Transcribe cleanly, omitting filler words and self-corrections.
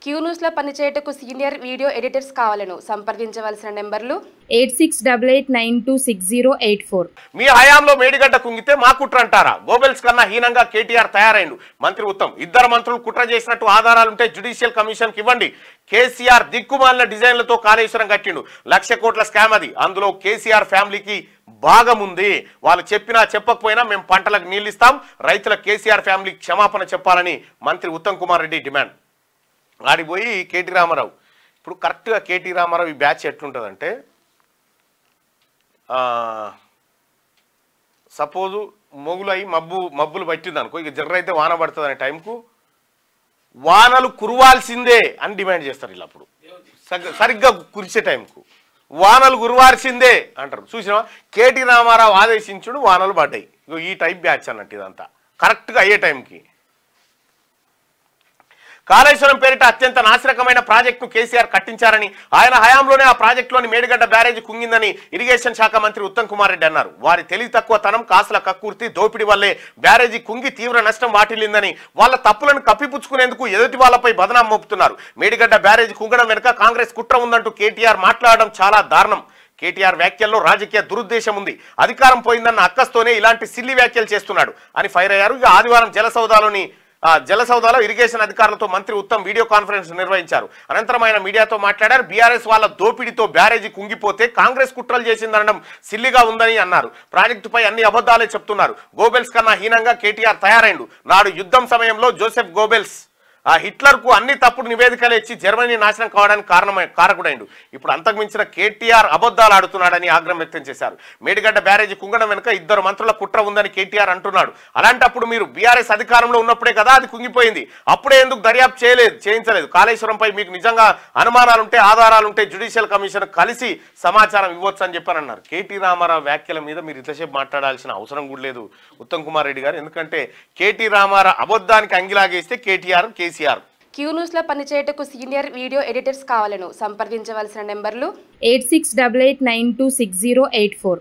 Queue news లో పనిచేయటకు senior video editors కావాలను సంప్రదించవలసిన నెంబర్లు 8688926084. మీ హయాంలో మేడిగడ్డ కుంగితే మా కుట్ర అంటారా? గోబెల్స్ కన్నా హీనంగా కేటీఆర్ తయారైండు. మంత్రి ఉత్తమ్ ఇద్దరు మంత్రులు కుట్ర చేసినట్టు ఆధారాలుంటే జ్యుడిషియల్ కమిషన్ కి ఇవ్వండి. కేసీఆర్ దిక్కుమాలిన డిజైన్లతో కాళేశ్వరం కట్టిండు. 1,00,00,000 కోట్ల స్కామ్ అది. అందులో కేసీఆర్ ఫ్యామిలీకి భాగం ఉంది. వాళ్ళు చెప్పినా చెప్పకపోయినా మేము పంటలకు నీళ్ళు ఇస్తాం, రైతుల కేసీఆర్ ఫ్యామిలీకి క్షమాపణ చెప్పాలని మంత్రి ఉత్తమ్ కుమార్ రెడ్డి డిమాండ్. ఆడిపోయి కేటీ రామారావు ఇప్పుడు కరెక్ట్గా కేటీ రామారావు ఈ బ్యాచ్ ఎట్లుంటుందంటే, సపోజు మొగులై మబ్బులు పట్టింది అనుకో, ఇక జర్ర అయితే వాన పడుతుంది అనే టైంకు వానలు కురవాల్సిందే అని డిమాండ్ చేస్తారు. ఇలా అప్పుడు సరిగ్గా కురిసే టైంకు వానలు కురవాల్సిందే అంటారు. చూసినా కేటీ రామారావు ఆదేశించుడు వానలు పడ్డాయి. ఇగో ఈ టైప్ బ్యాచ్ అన్నట్టు ఇదంతా కరెక్ట్గా అయ్యే టైంకి. కాళేశ్వరం పేరిట అత్యంత నాసిరకమైన ప్రాజెక్టును కేసీఆర్ కట్టించారని, ఆయన హయాంలోనే ఆ ప్రాజెక్టులోని మేడిగడ్డ బ్యారేజీ కుంగిందని ఇరిగేషన్ శాఖ మంత్రి ఉత్తమ్ కుమార్ రెడ్డి అన్నారు. వారి తెలివి తక్కువ తనం, కాసుల కక్కుర్తి, దోపిడీ వల్లే బ్యారేజీ కుంగి తీవ్ర నష్టం వాటిల్లిందని, వాళ్ళ తప్పులను కప్పిపుచ్చుకునేందుకు ఎదుటి వాళ్లపై బదనాం మోపుతున్నారు. మేడిగడ్డ బ్యారేజీ కుంగడం వెనుక కాంగ్రెస్ కుట్ర ఉందంటూ కేటీఆర్ మాట్లాడడం చాలా దారుణం. కేటీఆర్ వ్యాఖ్యల్లో రాజకీయ దురుద్దేశం ఉంది. అధికారం పోయిందన్న అక్కస్తోనే ఇలాంటి సిల్లి వ్యాఖ్యలు చేస్తున్నాడు అని ఫైర్ అయ్యారు. ఇక ఆదివారం జలసౌదాలో ఇరిగేషన్ అధికారులతో మంత్రి ఉత్తమ్ వీడియో కాన్ఫరెన్స్ నిర్వహించారు. అనంతరం ఆయన మీడియాతో మాట్లాడారు. బీఆర్ఎస్ వాళ్ళ దోపిడీతో బ్యారేజీ కుంగిపోతే కాంగ్రెస్ కుట్రలు చేసిందనడం సిల్లిగా ఉందని అన్నారు. ప్రాజెక్టుపై అన్ని అబద్ధాలే చెప్తున్నారు. గోబెల్స్ కన్నా హీనంగా కేటీఆర్ తయారైండు. నాడు యుద్ధం సమయంలో జోసెఫ్ గోబెల్స్ హిట్లర్కు అన్ని తప్పుడు నివేదికలు ఇచ్చి జర్మనీ నాశనం కావడానికి కారకుడైండు. ఇప్పుడు అంతకుమించిన కేటీఆర్ అబద్ధాలు ఆడుతున్నాడని ఆగ్రహం వ్యక్తం చేశారు. మేడిగడ్డ బ్యారేజీ కుంగడం వెనుక ఇద్దరు మంత్రుల కుట్ర ఉందని కేటీఆర్ అంటున్నాడు. అలాంటప్పుడు మీరు బీఆర్ఎస్ అధికారంలో ఉన్నప్పుడే కదా అది కుంగిపోయింది. అప్పుడే ఎందుకు దర్యాప్తు చేయించలేదు? కాళేశ్వరంపై మీకు నిజంగా అనుమానాలుంటే, ఆధారాలుంటే జ్యుడిషియల్ కమిషన్ కలిసి సమాచారం ఇవ్వచ్చు అని చెప్పారన్నారు. కేటీ రామారావు వ్యాఖ్యల మీద మీరు ఇంతసేపు మాట్లాడాల్సిన అవసరం కూడా లేదు ఉత్తమ్ కుమార్ రెడ్డి గారు. ఎందుకంటే కేటీ రామారావు అబద్ధానికి అంగిలాగేస్తే కేటీఆర్, కేసీఆర్. క్యూ న్యూస్ లో పనిచేయటకు సీనియర్ వీడియో ఎడిటర్స్ కావాలను సంప్రదించవలసిన నెంబర్లు 8688926084.